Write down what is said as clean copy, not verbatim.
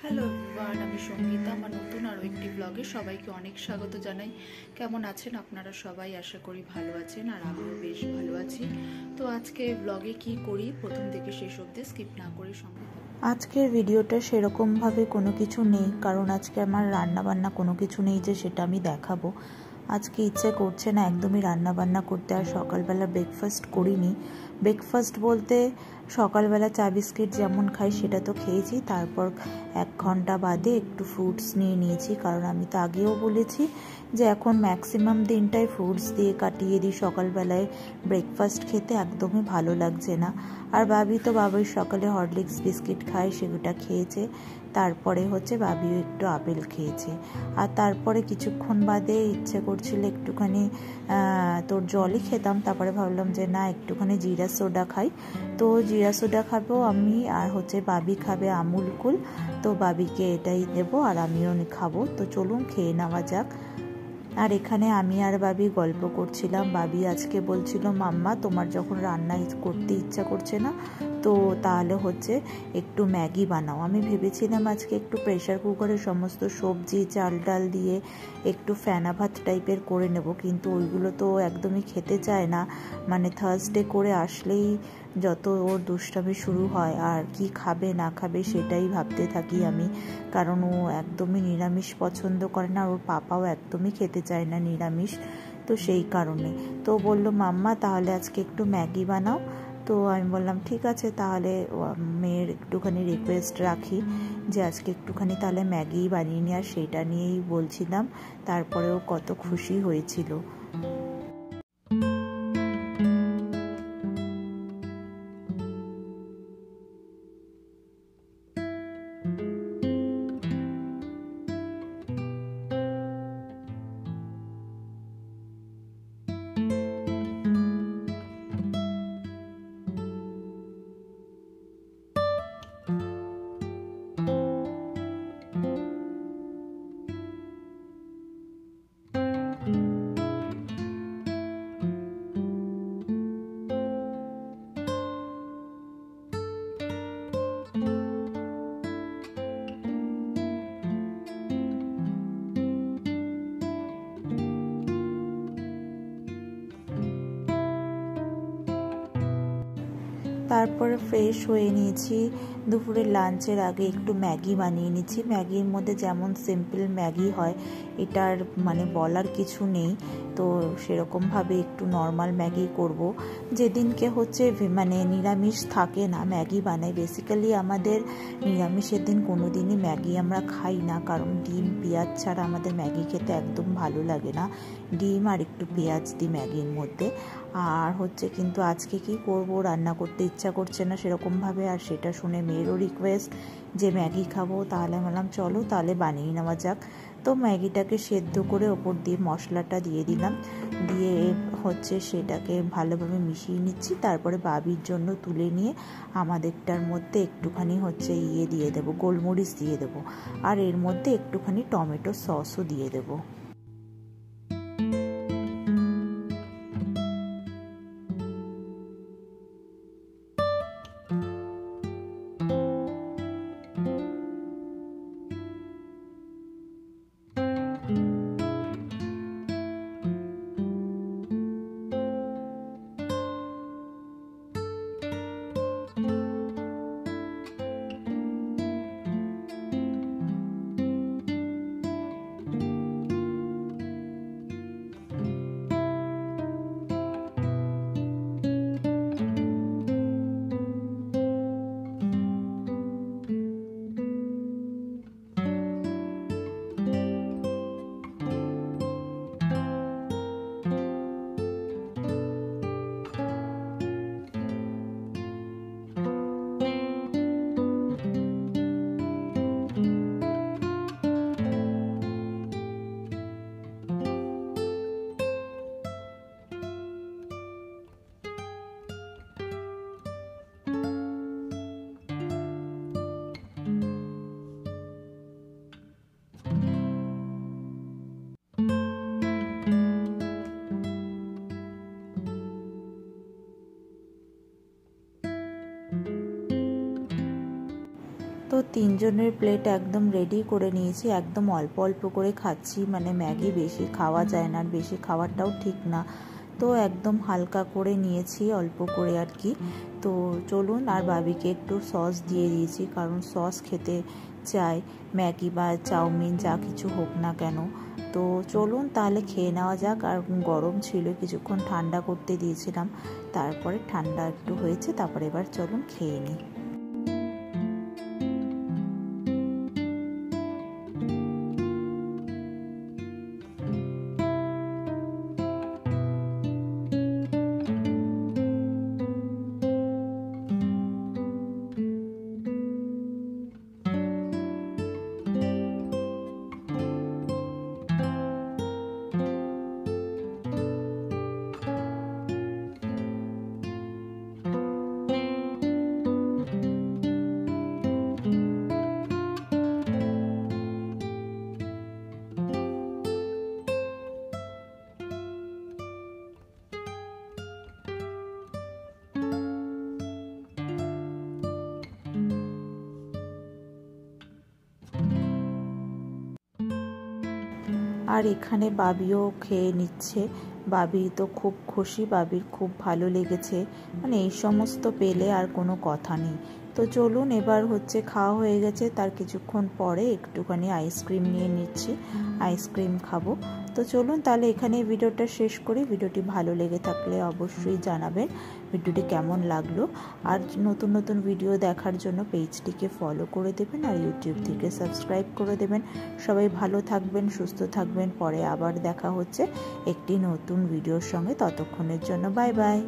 Hello everyone, আমি সঙ্গীতা। আমার নতুন আরও একটি ব্লগে সবাইকে অনেক স্বাগত জানাই। কেমন আছেন আপনারা সবাই? আশা করি ভালো আছেন, আর আমিও বেশ ভালো আছি। তো আজকে ব্লগে কি করি প্রথম থেকে শেষ অবধি স্কিপ না করে সঙ্গে। আজকের ভিডিওটা সেরকমভাবে কোনো কিছু নেই, কারণ আজকে আমার রান্না বান্না কোনো কিছু নেই যে সেটা আমি দেখাবো। আজকে ইচ্ছে করছে না একদমই রান্না বান্না করতে। আর সকালবেলা ব্রেকফাস্ট করিনি। ব্রেকফাস্ট বলতে সকালবেলা চা বিস্কিট যেমন খাই সেটা তো খেয়েছি, তারপর 1 ঘন্টা বাদে একটু ফ্রুটস নিয়ে নিয়েছি। কারণ আমি তো আগেও বলেছি যে এখন ম্যাক্সিমাম দিনটাই ফ্রুটস দিয়ে কাটিয়ে দিই। সকালবেলায় ব্রেকফাস্ট খেতে একদমই ভালো লাগছে না। আর বাবাই সকালে হরলিক্স বিস্কিট খায়, সেগুলো খেয়েছে। তারপরে বাবিও একটু আপেল খেয়েছে। আর তারপরে কিছুক্ষণ বাদে ইচ্ছে করছিল একটুখানি তোর জলই খেতাম। তারপরে ভাবলাম যে না, একটুখানি জিরা সোডা খাই। তো জিরা সোডা খাবো আমি, আর বাবি খাবে আমুল কুল। তো বাবিকে এটাই দেবো আর আমিও খাবো। তো চলুন খেয়ে নেওয়া যাক। আর এখানে আমি আর বাবি গল্প করছিলাম। বাবি আজকে বলছিল, মাম্মা তোমার যখন রান্না করতে ইচ্ছা করছে না তো তাহলে একটু ম্যাগি বানাও। আমি ভেবেছিলাম আজকে একটু প্রেশার কুকারে সমস্ত সবজি চাল ডাল দিয়ে একটু ফেনা ভাত টাইপের করে নেব, কিন্তু ওইগুলো তো একদমই খেতে চায় না। মানে থার্সডে করে আসলেই যত ওর দুষ্টামি শুরু হয়, আর কি খাবে না খাবে সেটাই ভাবতে থাকি আমি। কারণ ও একদমই নিরামিষ পছন্দ করে না, ওর পাপাও একদমই খেতে চায় না নিরামিষ। তো সেই কারণে তো বলল, মাম্মা তাহলে আজকে একটু ম্যাগি বানাও। তো আমি বললাম ঠিক আছে, তাহলে মেয়ের একটুখানি রিকোয়েস্ট রাখি যে আজকে একটুখানি তাহলে ম্যাগি বানিয়ে নিয়ে, আর সেইটা নিয়েই বলছিলাম। তারপরেও কত খুশি হয়েছিল। তারপরে ফ্রেশ হয়ে নিয়েছি। দুপুরের লাঞ্চের আগে একটু ম্যাগি বানিয়ে নিচ্ছি। ম্যাগির মধ্যে যেমন সিম্পল ম্যাগি হয়, এটার মানে বলার কিছু নেই। তো সেরকমভাবে একটু নর্মাল ম্যাগি করব। যেদিনকে মানে নিরামিষ থাকে না ম্যাগি বানাই। বেসিক্যালি আমাদের নিরামিষের দিন কোনো দিনই ম্যাগি আমরা খাই না, কারণ ডিম পেঁয়াজ ছাড়া আমাদের ম্যাগি খেতে একদম ভালো লাগে না। ডিম আর একটু পেঁয়াজ দিই ম্যাগির মধ্যে। আর কিন্তু আজকে কি করব, রান্না করতে ইচ্ছা করছে না সেরকমভাবে। আর সেটা শুনে মেয়েরও রিকোয়েস্ট যে ম্যাগি খাবো, তাহলে বললাম চলো তাহলে বানিয়ে নেওয়া যাক। তো ম্যাগিটাকে সেদ্ধ করে ওপর দিয়ে মশলাটা দিয়ে দিলাম, দিয়ে সেটাকে ভালোভাবে মিশিয়ে নিচ্ছি। তারপরে বাবির জন্য তুলে নিয়ে আমাদেরটার মধ্যে একটুখানি দিয়ে দেবো, গোলমরিচ দিয়ে দেবো। আর এর মধ্যে একটুখানি টমেটো সসও দিয়ে দেবো। তিনজনের প্লেট একদম রেডি করে নিয়েছি, একদম অল্প অল্প করে খাচ্ছি, মানে ম্যাগি বেশি খাওয়া যায় না আর বেশি খাওয়াটাও ঠিক না, তো একদম হালকা করে নিয়েছি, অল্প করে আর কি। তো চলুন, আর বাবিকে একটু সস দিয়ে দিয়েছি, কারণ সস খেতে চাই ম্যাগি বা চাউমিন যা কিছু হোক না কেন। তো চলুন তাহলে খেয়ে নেওয়া যাক। আর গরম ছিল, কিছুক্ষণ ঠান্ডা করতে দিয়েছিলাম, তারপরে ঠান্ডা একটু হয়েছে, তারপরে এবার চলুন খেয়ে নিই। আর এখানে বাবিও খেয়ে নিচ্ছে, বাবি তো খুব খুশি, বাবির খুব ভালো লেগেছে, মানে এই সমস্ত পেলে আর কোনো কথা নেই। তো চলুন, এবার হচ্ছে খাওয়া হয়ে গেছে, তার কিছুক্ষণ পরে একটুখানি আইসক্রিম নিয়ে নিচ্ছি, আইসক্রিম খাবো। তো চলুন তাহলে এখানে ভিডিওটা শেষ করি। ভিডিওটি ভালো লেগে থাকলে অবশ্যই জানাবেন ভিডিওটি কেমন লাগলো, আর নতুন নতুন ভিডিও দেখার জন্য পেজটিকে ফলো করে দেবেন আর ইউটিউব থেকে সাবস্ক্রাইব করে দেবেন। সবাই ভালো থাকবেন, সুস্থ থাকবেন, পরে আবার দেখা হচ্ছে একটি নতুন ভিডিওর সঙ্গে, ততক্ষণের জন্য বাই বাই।